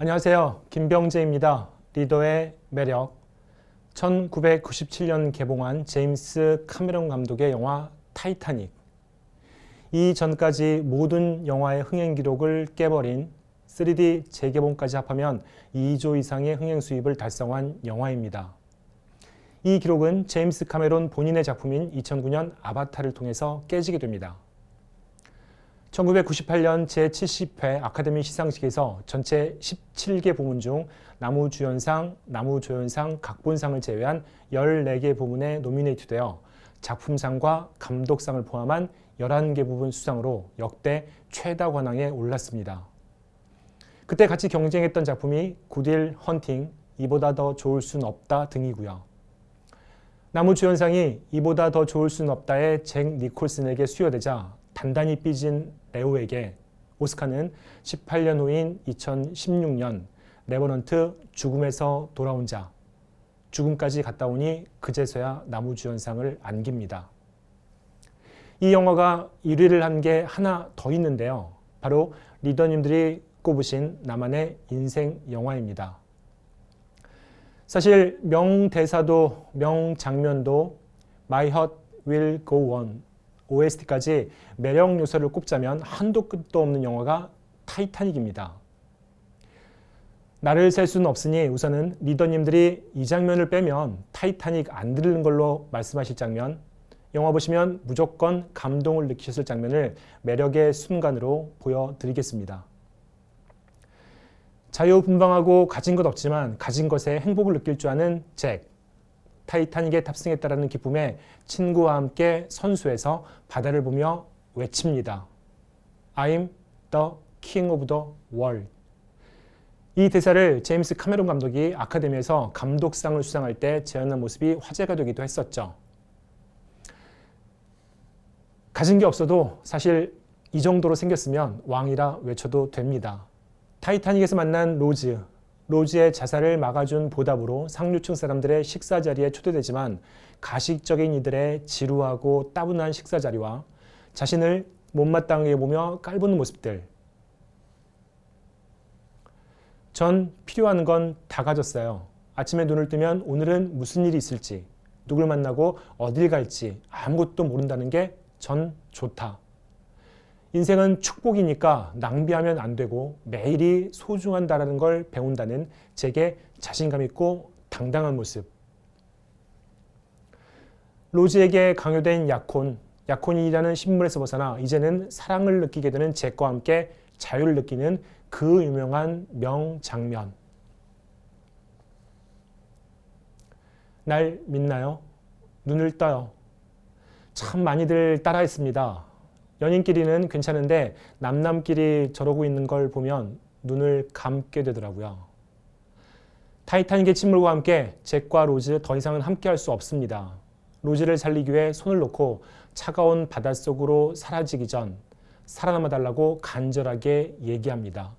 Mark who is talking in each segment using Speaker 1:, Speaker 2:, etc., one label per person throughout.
Speaker 1: 안녕하세요. 김병재입니다. 리더의 매력. 1997년 개봉한 제임스 카메론 감독의 영화 타이타닉. 이전까지 모든 영화의 흥행 기록을 깨버린 3D 재개봉까지 합하면 2조 이상의 흥행 수입을 달성한 영화입니다. 이 기록은 제임스 카메론 본인의 작품인 2009년 아바타를 통해서 깨지게 됩니다. 1998년 제70회 아카데미 시상식에서 전체 17개 부문 중 남우주연상, 남우조연상, 각본상을 제외한 14개 부문에 노미네이트되어 작품상과 감독상을 포함한 11개 부분 수상으로 역대 최다 관왕에 올랐습니다. 그때 같이 경쟁했던 작품이 굿윌 헌팅, 이보다 더 좋을 순 없다 등이고요. 남우주연상이 이보다 더 좋을 순 없다의 잭 니콜슨에게 수여되자 단단히 삐진 레오에게 오스카는 18년 후인 2016년 레버넌트 죽음에서 돌아온 자, 죽음까지 갔다 오니 그제서야 남우주연상을 안깁니다. 이 영화가 1위를 한 게 하나 더 있는데요. 바로 리더님들이 꼽으신 나만의 인생 영화입니다. 사실 명대사도 명장면도 My Heart Will Go On, OST까지 매력 요소를 꼽자면 한도 끝도 없는 영화가 타이타닉입니다. 나를 셀 수는 없으니 우선은 리더님들이 이 장면을 빼면 타이타닉 안 들리는 걸로 말씀하실 장면, 영화 보시면 무조건 감동을 느끼셨을 장면을 매력의 순간으로 보여드리겠습니다. 자유분방하고 가진 것 없지만 가진 것에 행복을 느낄 줄 아는 잭. 타이타닉에 탑승했다라는 기쁨에 친구와 함께 선수에서 바다를 보며 외칩니다. I'm the king of the world. 이 대사를 제임스 카메론 감독이 아카데미에서 감독상을 수상할 때 재현한 모습이 화제가 되기도 했었죠. 가진 게 없어도 사실 이 정도로 생겼으면 왕이라 외쳐도 됩니다. 타이타닉에서 만난 로즈의 자살을 막아준 보답으로 상류층 사람들의 식사 자리에 초대되지만 가식적인 이들의 지루하고 따분한 식사 자리와 자신을 못마땅하게 보며 깔보는 모습들. 전 필요한 건 다 가졌어요. 아침에 눈을 뜨면 오늘은 무슨 일이 있을지, 누굴 만나고 어딜 갈지 아무것도 모른다는 게 전 좋다. 인생은 축복이니까 낭비하면 안 되고 매일이 소중한다라는 걸 배운다는 제게 자신감 있고 당당한 모습. 로즈에게 강요된 약혼이라는 신분에서 벗어나 이제는 사랑을 느끼게 되는 잭과 함께 자유를 느끼는 그 유명한 명장면. 날 믿나요? 눈을 떠요. 참 많이들 따라했습니다. 연인끼리는 괜찮은데 남남끼리 저러고 있는 걸 보면 눈을 감게 되더라고요. 타이타닉의 침몰과 함께 잭과 로즈 더 이상은 함께할 수 없습니다. 로즈를 살리기 위해 손을 놓고 차가운 바닷속으로 사라지기 전 살아남아 달라고 간절하게 얘기합니다.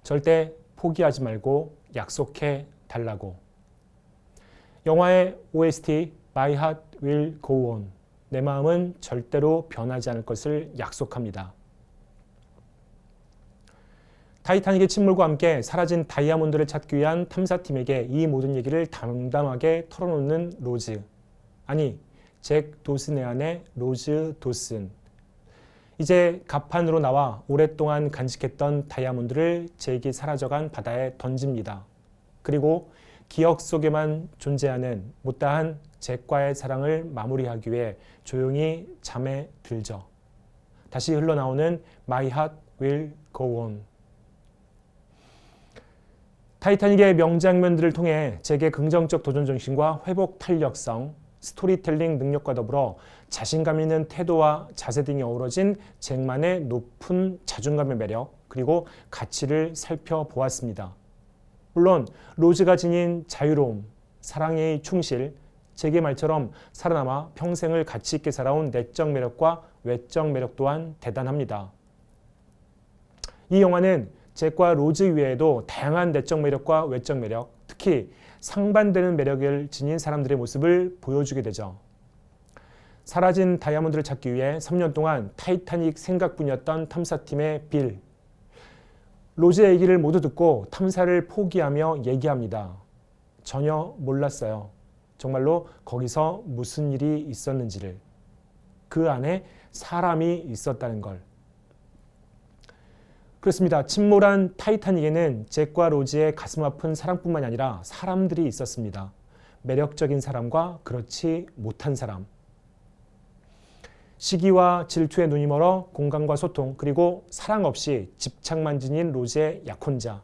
Speaker 1: 절대 포기하지 말고 약속해 달라고. 영화의 OST My Heart Will Go On. 내 마음은 절대로 변하지 않을 것을 약속합니다. 타이타닉의 침몰과 함께 사라진 다이아몬드를 찾기 위한 탐사팀에게 이 모든 얘기를 담담하게 털어놓는 로즈. 아니, 잭 도슨의 아내 로즈 도슨. 이제 갑판으로 나와 오랫동안 간직했던 다이아몬드를 잭이 사라져간 바다에 던집니다. 그리고 기억 속에만 존재하는 못다한 잭과의 사랑을 마무리하기 위해 조용히 잠에 들죠. 다시 흘러나오는 My Heart Will Go On. 타이타닉의 명장면들을 통해 잭의 긍정적 도전 정신과 회복 탄력성, 스토리텔링 능력과 더불어 자신감 있는 태도와 자세 등이 어우러진 잭만의 높은 자존감의 매력, 그리고 가치를 살펴보았습니다. 물론 로즈가 지닌 자유로움, 사랑의 충실, 잭의 말처럼 살아남아 평생을 가치 있게 살아온 내적 매력과 외적 매력 또한 대단합니다. 이 영화는 잭과 로즈 외에도 다양한 내적 매력과 외적 매력, 특히 상반되는 매력을 지닌 사람들의 모습을 보여주게 되죠. 사라진 다이아몬드를 찾기 위해 3년 동안 타이타닉 생각뿐이었던 탐사팀의 빌. 로즈의 얘기를 모두 듣고 탐사를 포기하며 얘기합니다. 전혀 몰랐어요. 정말로 거기서 무슨 일이 있었는지를. 그 안에 사람이 있었다는 걸. 그렇습니다. 침몰한 타이타닉에는 잭과 로즈의 가슴 아픈 사랑뿐만이 아니라 사람들이 있었습니다. 매력적인 사람과 그렇지 못한 사람. 시기와 질투에 눈이 멀어 공감과 소통, 그리고 사랑 없이 집착만 지닌 로즈의 약혼자.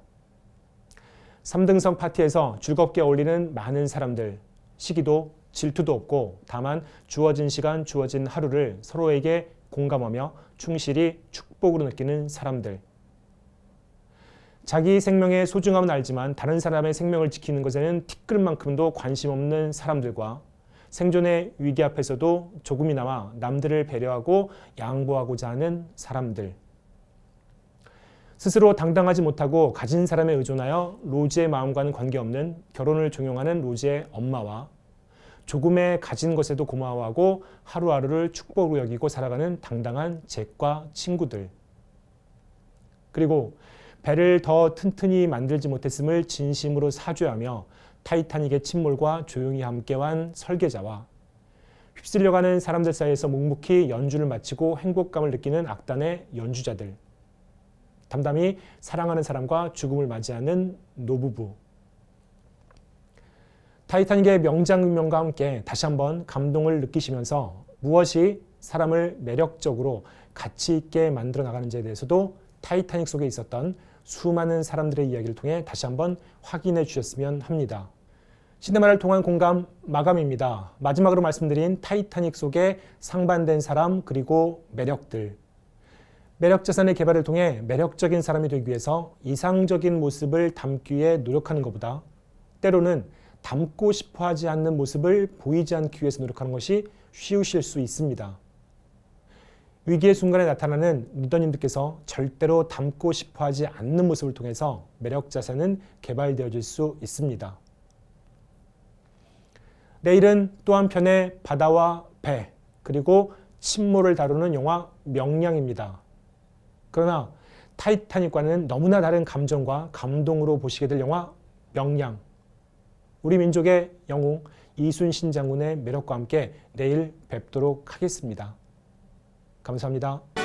Speaker 1: 3등석 파티에서 즐겁게 어울리는 많은 사람들. 시기도 질투도 없고 다만 주어진 시간, 주어진 하루를 서로에게 공감하며 충실히 축복으로 느끼는 사람들. 자기 생명의 소중함은 알지만 다른 사람의 생명을 지키는 것에는 티끌만큼도 관심 없는 사람들과 생존의 위기 앞에서도 조금이나마 남들을 배려하고 양보하고자 하는 사람들. 스스로 당당하지 못하고 가진 사람에 의존하여 로즈의 마음과는 관계없는 결혼을 종용하는 로즈의 엄마와 조금의 가진 것에도 고마워하고 하루하루를 축복으로 여기고 살아가는 당당한 잭과 친구들. 그리고 배를 더 튼튼히 만들지 못했음을 진심으로 사죄하며 타이타닉의 침몰과 조용히 함께한 설계자와 휩쓸려가는 사람들 사이에서 묵묵히 연주를 마치고 행복감을 느끼는 악단의 연주자들. 담담히 사랑하는 사람과 죽음을 맞이하는 노부부. 타이타닉의 명장면과 함께 다시 한번 감동을 느끼시면서 무엇이 사람을 매력적으로 가치 있게 만들어 나가는지에 대해서도 타이타닉 속에 있었던 수많은 사람들의 이야기를 통해 다시 한번 확인해 주셨으면 합니다. 시네마를 통한 공감 마감입니다. 마지막으로 말씀드린 타이타닉 속의 상반된 사람 그리고 매력들. 매력자산의 개발을 통해 매력적인 사람이 되기 위해서 이상적인 모습을 담기 위해 노력하는 것보다 때로는 담고 싶어 하지 않는 모습을 보이지 않기 위해서 노력하는 것이 쉬우실 수 있습니다. 위기의 순간에 나타나는 리더님들께서 절대로 담고 싶어 하지 않는 모습을 통해서 매력 자산은 개발되어질 수 있습니다. 내일은 또 한편의 바다와 배, 그리고 침몰을 다루는 영화 명량입니다. 그러나 타이타닉과는 너무나 다른 감정과 감동으로 보시게 될 영화 명량. 우리 민족의 영웅 이순신 장군의 매력과 함께 내일 뵙도록 하겠습니다. 감사합니다.